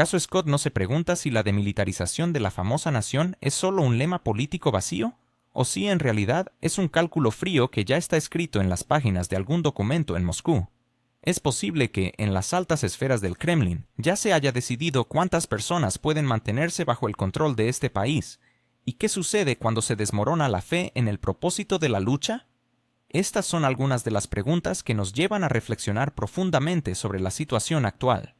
¿Acaso Scott no se pregunta si la demilitarización de la famosa nación es solo un lema político vacío? ¿O si en realidad es un cálculo frío que ya está escrito en las páginas de algún documento en Moscú? Es posible que, en las altas esferas del Kremlin, ya se haya decidido cuántas personas pueden mantenerse bajo el control de este país. ¿Y qué sucede cuando se desmorona la fe en el propósito de la lucha? Estas son algunas de las preguntas que nos llevan a reflexionar profundamente sobre la situación actual.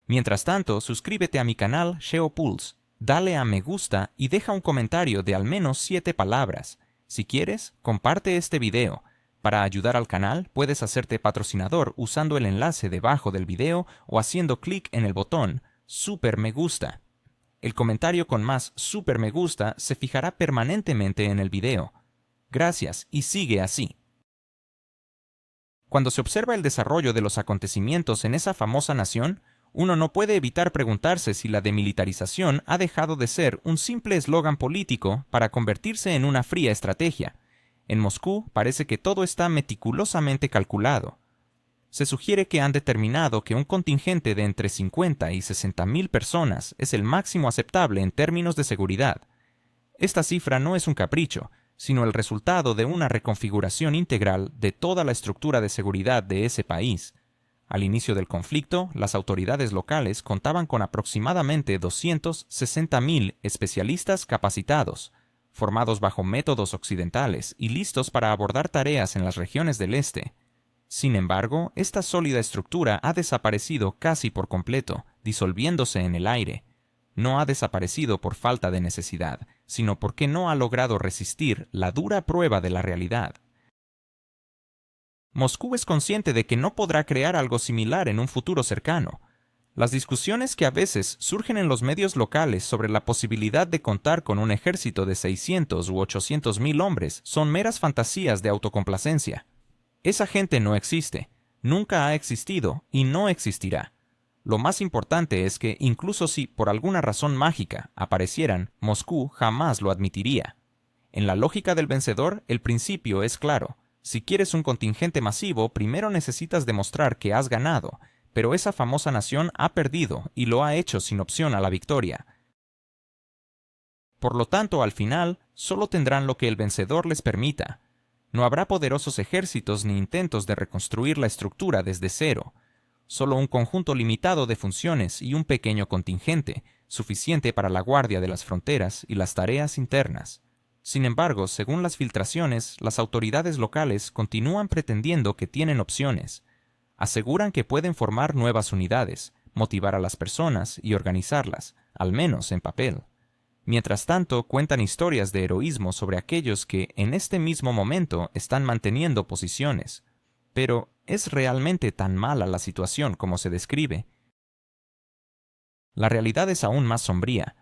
Mientras tanto, suscríbete a mi canal SheoPulse, dale a me gusta y deja un comentario de al menos 7 palabras. Si quieres, comparte este video. Para ayudar al canal, puedes hacerte patrocinador usando el enlace debajo del video o haciendo clic en el botón Super Me Gusta. El comentario con más Super Me Gusta se fijará permanentemente en el video. Gracias y sigue así. Cuando se observa el desarrollo de los acontecimientos en esa famosa nación, uno no puede evitar preguntarse si la demilitarización ha dejado de ser un simple eslogan político para convertirse en una fría estrategia. En Moscú parece que todo está meticulosamente calculado. Se sugiere que han determinado que un contingente de entre 50 y 60.000 personas es el máximo aceptable en términos de seguridad. Esta cifra no es un capricho, sino el resultado de una reconfiguración integral de toda la estructura de seguridad de ese país. Al inicio del conflicto, las autoridades locales contaban con aproximadamente 260.000 especialistas capacitados, formados bajo métodos occidentales y listos para abordar tareas en las regiones del este. Sin embargo, esta sólida estructura ha desaparecido casi por completo, disolviéndose en el aire. No ha desaparecido por falta de necesidad, sino porque no ha logrado resistir la dura prueba de la realidad. Moscú es consciente de que no podrá crear algo similar en un futuro cercano. Las discusiones que a veces surgen en los medios locales sobre la posibilidad de contar con un ejército de 600 u 800.000 hombres son meras fantasías de autocomplacencia. Esa gente no existe, nunca ha existido y no existirá. Lo más importante es que, incluso si por alguna razón mágica aparecieran, Moscú jamás lo admitiría. En la lógica del vencedor, el principio es claro. Si quieres un contingente masivo, primero necesitas demostrar que has ganado, pero esa famosa nación ha perdido y lo ha hecho sin opción a la victoria. Por lo tanto, al final, solo tendrán lo que el vencedor les permita. No habrá poderosos ejércitos ni intentos de reconstruir la estructura desde cero. Solo un conjunto limitado de funciones y un pequeño contingente, suficiente para la guardia de las fronteras y las tareas internas. Sin embargo, según las filtraciones, las autoridades locales continúan pretendiendo que tienen opciones. Aseguran que pueden formar nuevas unidades, motivar a las personas y organizarlas, al menos en papel. Mientras tanto, cuentan historias de heroísmo sobre aquellos que, en este mismo momento, están manteniendo posiciones. Pero, ¿es realmente tan mala la situación como se describe? La realidad es aún más sombría.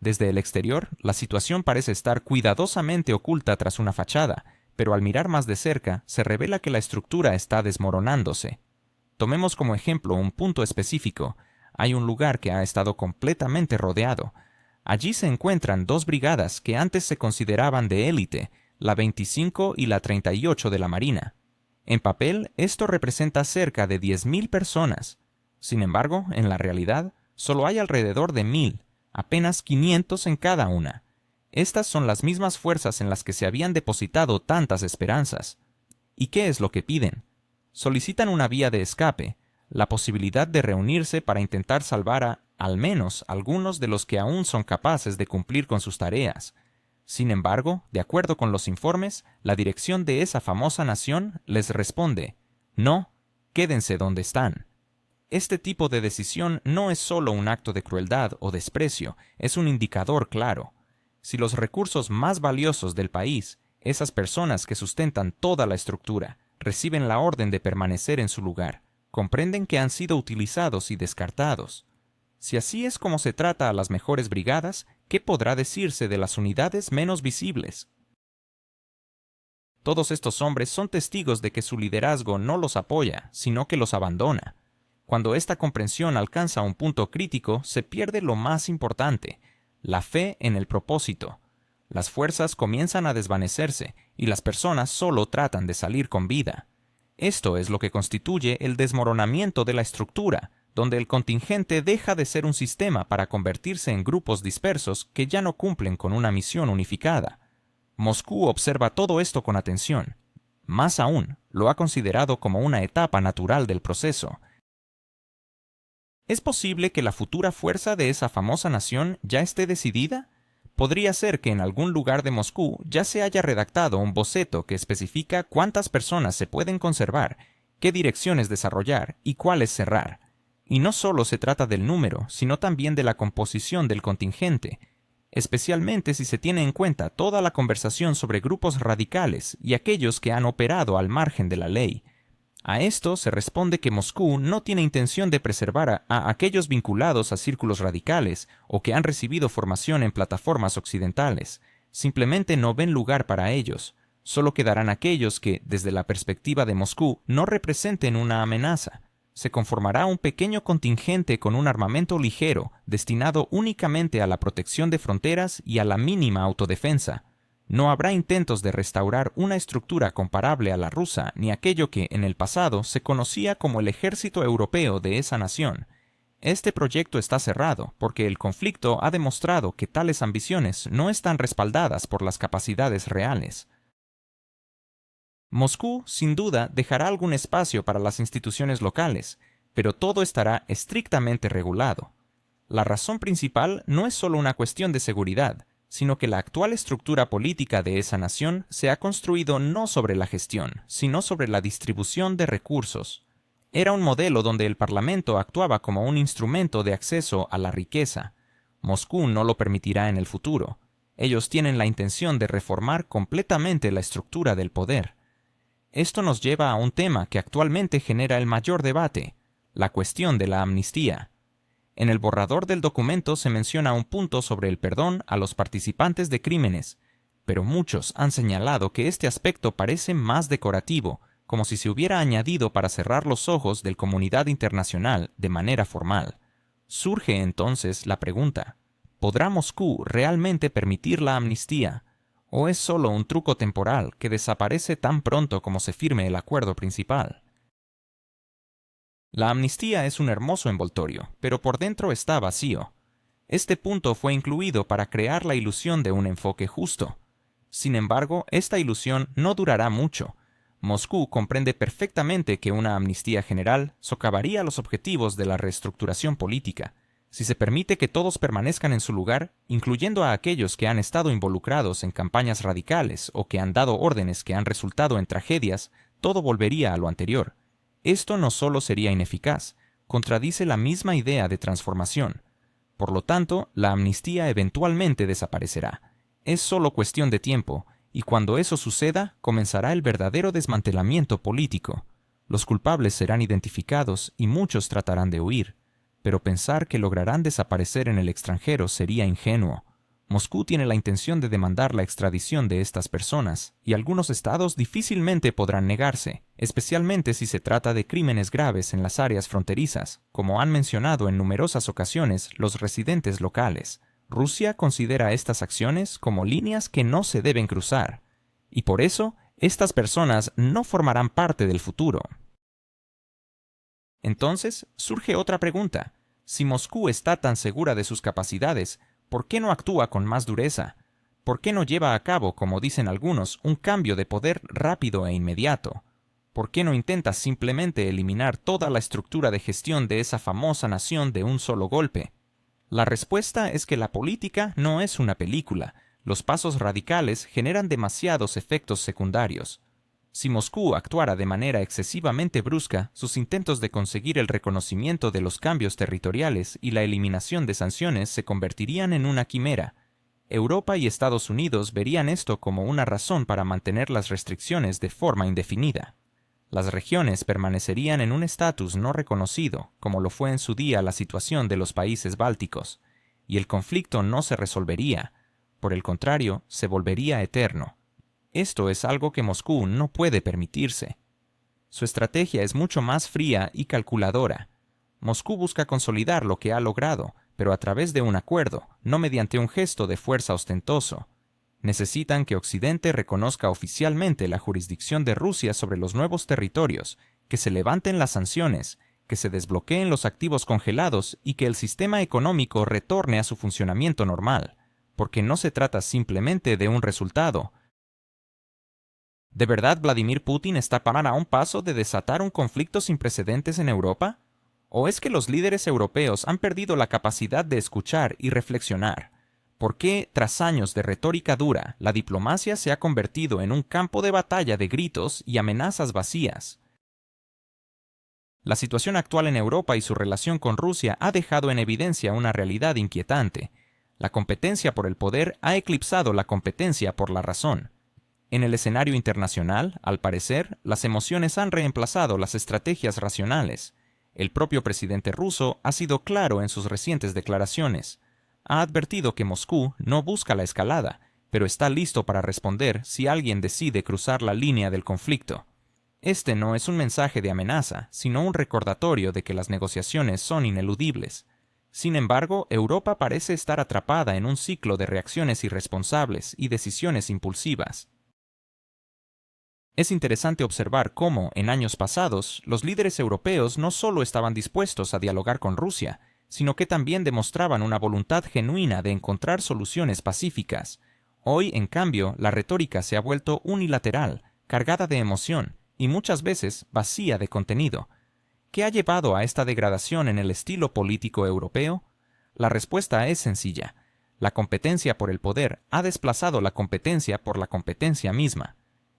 Desde el exterior, la situación parece estar cuidadosamente oculta tras una fachada, pero al mirar más de cerca, se revela que la estructura está desmoronándose. Tomemos como ejemplo un punto específico. Hay un lugar que ha estado completamente rodeado. Allí se encuentran 2 brigadas que antes se consideraban de élite, la 25 y la 38 de la Marina. En papel, esto representa cerca de 10.000 personas. Sin embargo, en la realidad, solo hay alrededor de 1.000. Apenas 500 en cada una. Estas son las mismas fuerzas en las que se habían depositado tantas esperanzas. ¿Y qué es lo que piden? Solicitan una vía de escape, la posibilidad de reunirse para intentar salvar a, al menos, algunos de los que aún son capaces de cumplir con sus tareas. Sin embargo, de acuerdo con los informes, la dirección de esa famosa nación les responde: no, quédense donde están. Este tipo de decisión no es solo un acto de crueldad o desprecio, es un indicador claro. Si los recursos más valiosos del país, esas personas que sustentan toda la estructura, reciben la orden de permanecer en su lugar, comprenden que han sido utilizados y descartados. Si así es como se trata a las mejores brigadas, ¿qué podrá decirse de las unidades menos visibles? Todos estos hombres son testigos de que su liderazgo no los apoya, sino que los abandona. Cuando esta comprensión alcanza un punto crítico, se pierde lo más importante, la fe en el propósito. Las fuerzas comienzan a desvanecerse y las personas solo tratan de salir con vida. Esto es lo que constituye el desmoronamiento de la estructura, donde el contingente deja de ser un sistema para convertirse en grupos dispersos que ya no cumplen con una misión unificada. Moscú observa todo esto con atención. Más aún, lo ha considerado como una etapa natural del proceso. ¿Es posible que la futura fuerza de esa famosa nación ya esté decidida? Podría ser que en algún lugar de Moscú ya se haya redactado un boceto que especifica cuántas personas se pueden conservar, qué direcciones desarrollar y cuáles cerrar. Y no solo se trata del número, sino también de la composición del contingente, especialmente si se tiene en cuenta toda la conversación sobre grupos radicales y aquellos que han operado al margen de la ley. A esto se responde que Moscú no tiene intención de preservar a aquellos vinculados a círculos radicales o que han recibido formación en plataformas occidentales. Simplemente no ven lugar para ellos. Solo quedarán aquellos que, desde la perspectiva de Moscú, no representen una amenaza. Se conformará un pequeño contingente con un armamento ligero, destinado únicamente a la protección de fronteras y a la mínima autodefensa. No habrá intentos de restaurar una estructura comparable a la rusa ni aquello que en el pasado se conocía como el ejército europeo de esa nación. Este proyecto está cerrado porque el conflicto ha demostrado que tales ambiciones no están respaldadas por las capacidades reales. Moscú, sin duda, dejará algún espacio para las instituciones locales, pero todo estará estrictamente regulado. La razón principal no es solo una cuestión de seguridad, sino que la actual estructura política de esa nación se ha construido no sobre la gestión, sino sobre la distribución de recursos. Era un modelo donde el Parlamento actuaba como un instrumento de acceso a la riqueza. Moscú no lo permitirá en el futuro. Ellos tienen la intención de reformar completamente la estructura del poder. Esto nos lleva a un tema que actualmente genera el mayor debate, la cuestión de la amnistía. En el borrador del documento se menciona un punto sobre el perdón a los participantes de crímenes, pero muchos han señalado que este aspecto parece más decorativo, como si se hubiera añadido para cerrar los ojos de la comunidad internacional de manera formal. Surge entonces la pregunta: ¿podrá Moscú realmente permitir la amnistía? ¿O es solo un truco temporal que desaparece tan pronto como se firme el acuerdo principal? La amnistía es un hermoso envoltorio, pero por dentro está vacío. Este punto fue incluido para crear la ilusión de un enfoque justo. Sin embargo, esta ilusión no durará mucho. Moscú comprende perfectamente que una amnistía general socavaría los objetivos de la reestructuración política. Si se permite que todos permanezcan en su lugar, incluyendo a aquellos que han estado involucrados en campañas radicales o que han dado órdenes que han resultado en tragedias, todo volvería a lo anterior. Esto no solo sería ineficaz, contradice la misma idea de transformación. Por lo tanto, la amnistía eventualmente desaparecerá. Es solo cuestión de tiempo, y cuando eso suceda, comenzará el verdadero desmantelamiento político. Los culpables serán identificados y muchos tratarán de huir, pero pensar que lograrán desaparecer en el extranjero sería ingenuo. Moscú tiene la intención de demandar la extradición de estas personas, y algunos estados difícilmente podrán negarse, especialmente si se trata de crímenes graves en las áreas fronterizas, como han mencionado en numerosas ocasiones los residentes locales. Rusia considera estas acciones como líneas que no se deben cruzar, y por eso estas personas no formarán parte del futuro. Entonces surge otra pregunta: si Moscú está tan segura de sus capacidades, ¿por qué no actúa con más dureza? ¿Por qué no lleva a cabo, como dicen algunos, un cambio de poder rápido e inmediato? ¿Por qué no intenta simplemente eliminar toda la estructura de gestión de esa famosa nación de un solo golpe? La respuesta es que la política no es una película. Los pasos radicales generan demasiados efectos secundarios. Si Moscú actuara de manera excesivamente brusca, sus intentos de conseguir el reconocimiento de los cambios territoriales y la eliminación de sanciones se convertirían en una quimera. Europa y Estados Unidos verían esto como una razón para mantener las restricciones de forma indefinida. Las regiones permanecerían en un estatus no reconocido, como lo fue en su día la situación de los países bálticos, y el conflicto no se resolvería. Por el contrario, se volvería eterno. Esto es algo que Moscú no puede permitirse. Su estrategia es mucho más fría y calculadora. Moscú busca consolidar lo que ha logrado, pero a través de un acuerdo, no mediante un gesto de fuerza ostentoso. Necesitan que Occidente reconozca oficialmente la jurisdicción de Rusia sobre los nuevos territorios, que se levanten las sanciones, que se desbloqueen los activos congelados y que el sistema económico retorne a su funcionamiento normal, porque no se trata simplemente de un resultado. ¿De verdad Vladimir Putin está a un paso de desatar un conflicto sin precedentes en Europa? ¿O es que los líderes europeos han perdido la capacidad de escuchar y reflexionar? ¿Por qué, tras años de retórica dura, la diplomacia se ha convertido en un campo de batalla de gritos y amenazas vacías? La situación actual en Europa y su relación con Rusia ha dejado en evidencia una realidad inquietante. La competencia por el poder ha eclipsado la competencia por la razón. En el escenario internacional, al parecer, las emociones han reemplazado las estrategias racionales. El propio presidente ruso ha sido claro en sus recientes declaraciones. Ha advertido que Moscú no busca la escalada, pero está listo para responder si alguien decide cruzar la línea del conflicto. Este no es un mensaje de amenaza, sino un recordatorio de que las negociaciones son ineludibles. Sin embargo, Europa parece estar atrapada en un ciclo de reacciones irresponsables y decisiones impulsivas. Es interesante observar cómo, en años pasados, los líderes europeos no solo estaban dispuestos a dialogar con Rusia, sino que también demostraban una voluntad genuina de encontrar soluciones pacíficas. Hoy, en cambio, la retórica se ha vuelto unilateral, cargada de emoción, y muchas veces vacía de contenido. ¿Qué ha llevado a esta degradación en el estilo político europeo? La respuesta es sencilla. La competencia por el poder ha desplazado la competencia por la competencia misma.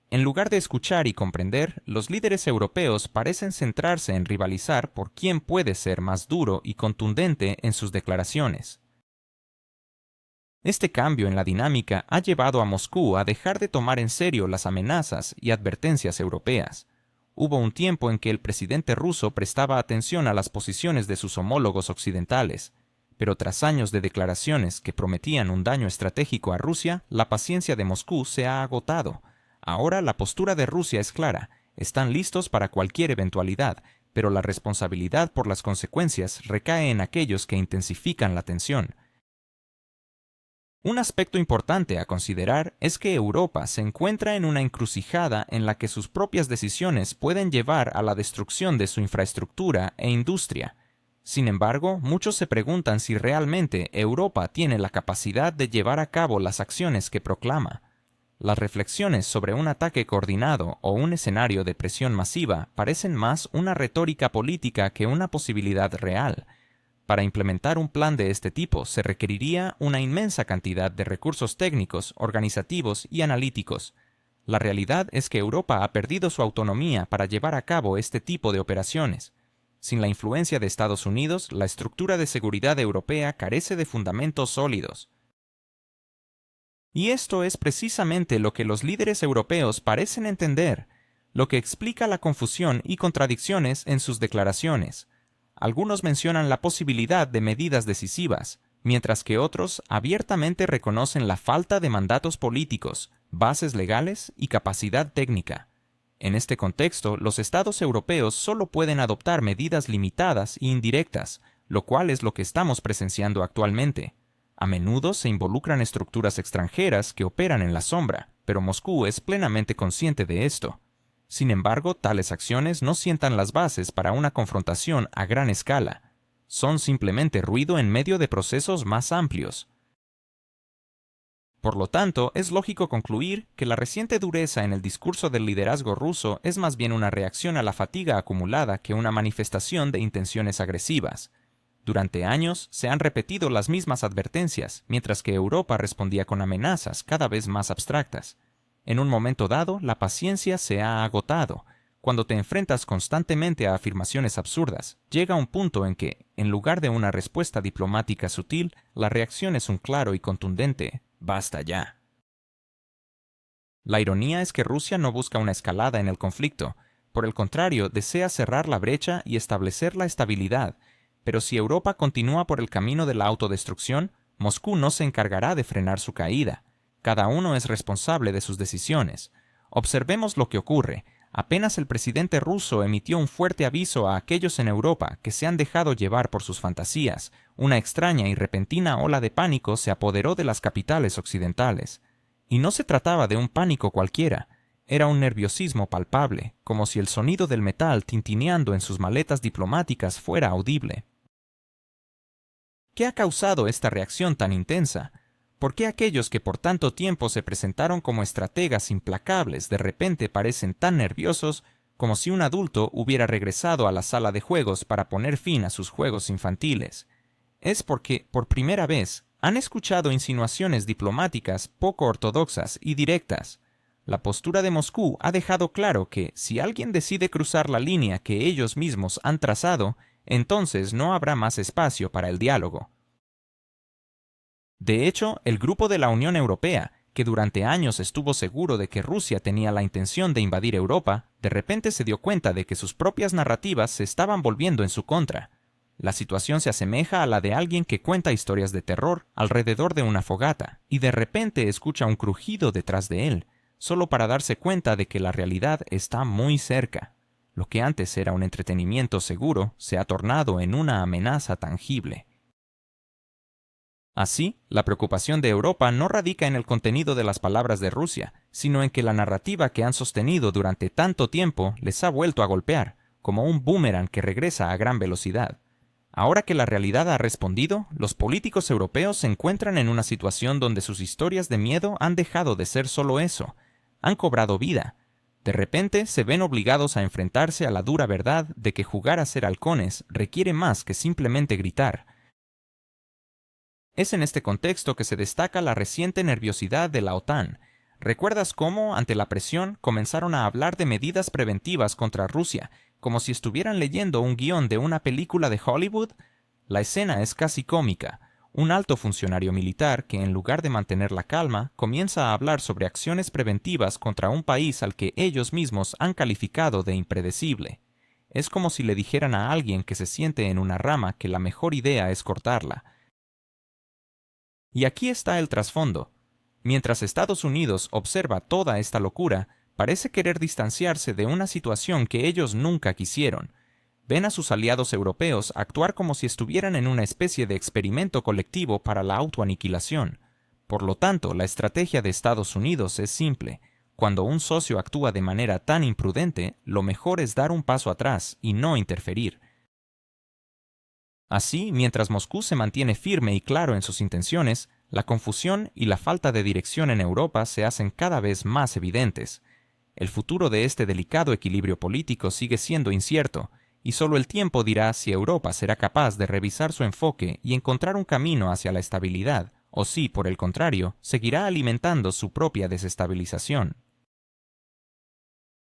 En lugar de escuchar y comprender, los líderes europeos parecen centrarse en rivalizar por quién puede ser más duro y contundente en sus declaraciones. Este cambio en la dinámica ha llevado a Moscú a dejar de tomar en serio las amenazas y advertencias europeas. Hubo un tiempo en que el presidente ruso prestaba atención a las posiciones de sus homólogos occidentales, pero tras años de declaraciones que prometían un daño estratégico a Rusia, la paciencia de Moscú se ha agotado. Ahora la postura de Rusia es clara, están listos para cualquier eventualidad, pero la responsabilidad por las consecuencias recae en aquellos que intensifican la tensión. Un aspecto importante a considerar es que Europa se encuentra en una encrucijada en la que sus propias decisiones pueden llevar a la destrucción de su infraestructura e industria. Sin embargo, muchos se preguntan si realmente Europa tiene la capacidad de llevar a cabo las acciones que proclama. Las reflexiones sobre un ataque coordinado o un escenario de presión masiva parecen más una retórica política que una posibilidad real. Para implementar un plan de este tipo se requeriría una inmensa cantidad de recursos técnicos, organizativos y analíticos. La realidad es que Europa ha perdido su autonomía para llevar a cabo este tipo de operaciones. Sin la influencia de Estados Unidos, la estructura de seguridad europea carece de fundamentos sólidos. Y esto es precisamente lo que los líderes europeos parecen entender, lo que explica la confusión y contradicciones en sus declaraciones. Algunos mencionan la posibilidad de medidas decisivas, mientras que otros abiertamente reconocen la falta de mandatos políticos, bases legales y capacidad técnica. En este contexto, los estados europeos solo pueden adoptar medidas limitadas e indirectas, lo cual es lo que estamos presenciando actualmente. A menudo se involucran estructuras extranjeras que operan en la sombra, pero Moscú es plenamente consciente de esto. Sin embargo, tales acciones no sientan las bases para una confrontación a gran escala. Son simplemente ruido en medio de procesos más amplios. Por lo tanto, es lógico concluir que la reciente dureza en el discurso del liderazgo ruso es más bien una reacción a la fatiga acumulada que una manifestación de intenciones agresivas. Durante años se han repetido las mismas advertencias, mientras que Europa respondía con amenazas cada vez más abstractas. En un momento dado, la paciencia se ha agotado. Cuando te enfrentas constantemente a afirmaciones absurdas, llega un punto en que, en lugar de una respuesta diplomática sutil, la reacción es un claro y contundente «¡Basta ya!». La ironía es que Rusia no busca una escalada en el conflicto. Por el contrario, desea cerrar la brecha y establecer la estabilidad. Pero si Europa continúa por el camino de la autodestrucción, Moscú no se encargará de frenar su caída. Cada uno es responsable de sus decisiones. Observemos lo que ocurre. Apenas el presidente ruso emitió un fuerte aviso a aquellos en Europa que se han dejado llevar por sus fantasías, una extraña y repentina ola de pánico se apoderó de las capitales occidentales. Y no se trataba de un pánico cualquiera. era un nerviosismo palpable, como si el sonido del metal tintineando en sus maletas diplomáticas fuera audible. ¿Qué ha causado esta reacción tan intensa? ¿Por qué aquellos que por tanto tiempo se presentaron como estrategas implacables de repente parecen tan nerviosos como si un adulto hubiera regresado a la sala de juegos para poner fin a sus juegos infantiles? Es porque, por primera vez, han escuchado insinuaciones diplomáticas poco ortodoxas y directas. La postura de Moscú ha dejado claro que, si alguien decide cruzar la línea que ellos mismos han trazado, entonces no habrá más espacio para el diálogo. De hecho, el grupo de la Unión Europea, que durante años estuvo seguro de que Rusia tenía la intención de invadir Europa, de repente se dio cuenta de que sus propias narrativas se estaban volviendo en su contra. La situación se asemeja a la de alguien que cuenta historias de terror alrededor de una fogata, y de repente escucha un crujido detrás de él, solo para darse cuenta de que la realidad está muy cerca. Lo que antes era un entretenimiento seguro se ha tornado en una amenaza tangible. Así, la preocupación de Europa no radica en el contenido de las palabras de Rusia, sino en que la narrativa que han sostenido durante tanto tiempo les ha vuelto a golpear, como un boomerang que regresa a gran velocidad. Ahora que la realidad ha respondido, los políticos europeos se encuentran en una situación donde sus historias de miedo han dejado de ser solo eso, han cobrado vida. De repente se ven obligados a enfrentarse a la dura verdad de que jugar a ser halcones requiere más que simplemente gritar. Es en este contexto que se destaca la reciente nerviosidad de la OTAN. ¿Recuerdas cómo, ante la presión, comenzaron a hablar de medidas preventivas contra Rusia, como si estuvieran leyendo un guión de una película de Hollywood? La escena es casi cómica. Un alto funcionario militar que, en lugar de mantener la calma, comienza a hablar sobre acciones preventivas contra un país al que ellos mismos han calificado de impredecible. Es como si le dijeran a alguien que se siente en una rama que la mejor idea es cortarla. Y aquí está el trasfondo. Mientras Estados Unidos observa toda esta locura, parece querer distanciarse de una situación que ellos nunca quisieron. Ven a sus aliados europeos actuar como si estuvieran en una especie de experimento colectivo para la autoaniquilación. Por lo tanto, la estrategia de Estados Unidos es simple. Cuando un socio actúa de manera tan imprudente, lo mejor es dar un paso atrás y no interferir. Así, mientras Moscú se mantiene firme y claro en sus intenciones, la confusión y la falta de dirección en Europa se hacen cada vez más evidentes. El futuro de este delicado equilibrio político sigue siendo incierto, y solo el tiempo dirá si Europa será capaz de revisar su enfoque y encontrar un camino hacia la estabilidad, o si, por el contrario, seguirá alimentando su propia desestabilización.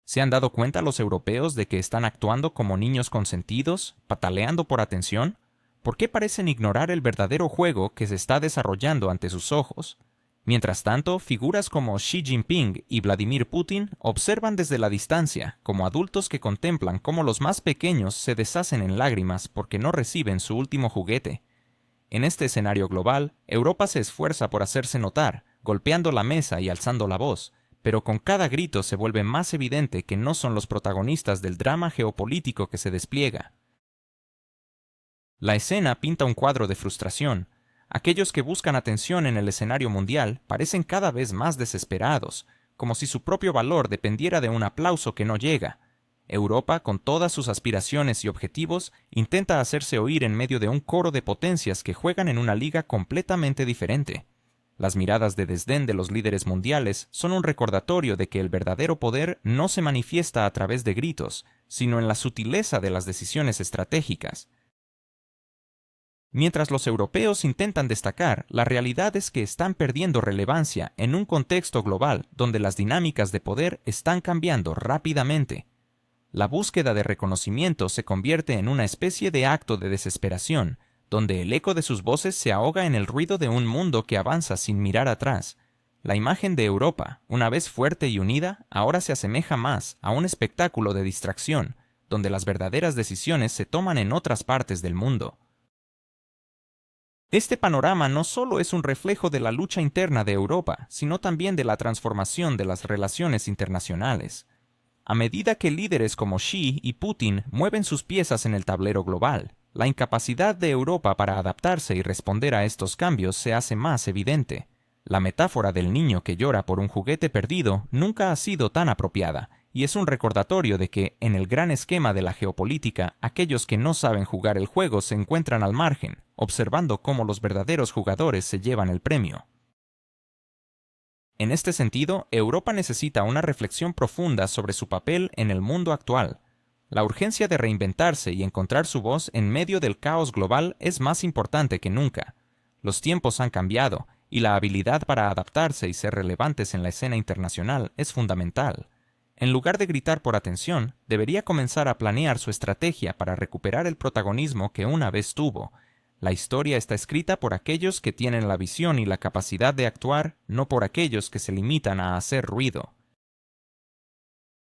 ¿Se han dado cuenta los europeos de que están actuando como niños consentidos, pataleando por atención? ¿Por qué parecen ignorar el verdadero juego que se está desarrollando ante sus ojos? Mientras tanto, figuras como Xi Jinping y Vladimir Putin observan desde la distancia, como adultos que contemplan cómo los más pequeños se deshacen en lágrimas porque no reciben su último juguete. En este escenario global, Europa se esfuerza por hacerse notar, golpeando la mesa y alzando la voz, pero con cada grito se vuelve más evidente que no son los protagonistas del drama geopolítico que se despliega. La escena pinta un cuadro de frustración. Aquellos que buscan atención en el escenario mundial parecen cada vez más desesperados, como si su propio valor dependiera de un aplauso que no llega. Europa, con todas sus aspiraciones y objetivos, intenta hacerse oír en medio de un coro de potencias que juegan en una liga completamente diferente. Las miradas de desdén de los líderes mundiales son un recordatorio de que el verdadero poder no se manifiesta a través de gritos, sino en la sutileza de las decisiones estratégicas. Mientras los europeos intentan destacar, la realidad es que están perdiendo relevancia en un contexto global donde las dinámicas de poder están cambiando rápidamente. La búsqueda de reconocimiento se convierte en una especie de acto de desesperación, donde el eco de sus voces se ahoga en el ruido de un mundo que avanza sin mirar atrás. La imagen de Europa, una vez fuerte y unida, ahora se asemeja más a un espectáculo de distracción, donde las verdaderas decisiones se toman en otras partes del mundo. Este panorama no solo es un reflejo de la lucha interna de Europa, sino también de la transformación de las relaciones internacionales. A medida que líderes como Xi y Putin mueven sus piezas en el tablero global, la incapacidad de Europa para adaptarse y responder a estos cambios se hace más evidente. La metáfora del niño que llora por un juguete perdido nunca ha sido tan apropiada, y es un recordatorio de que, en el gran esquema de la geopolítica, aquellos que no saben jugar el juego se encuentran al margen, observando cómo los verdaderos jugadores se llevan el premio. En este sentido, Europa necesita una reflexión profunda sobre su papel en el mundo actual. La urgencia de reinventarse y encontrar su voz en medio del caos global es más importante que nunca. Los tiempos han cambiado, y la habilidad para adaptarse y ser relevantes en la escena internacional es fundamental. En lugar de gritar por atención, debería comenzar a planear su estrategia para recuperar el protagonismo que una vez tuvo. La historia está escrita por aquellos que tienen la visión y la capacidad de actuar, no por aquellos que se limitan a hacer ruido.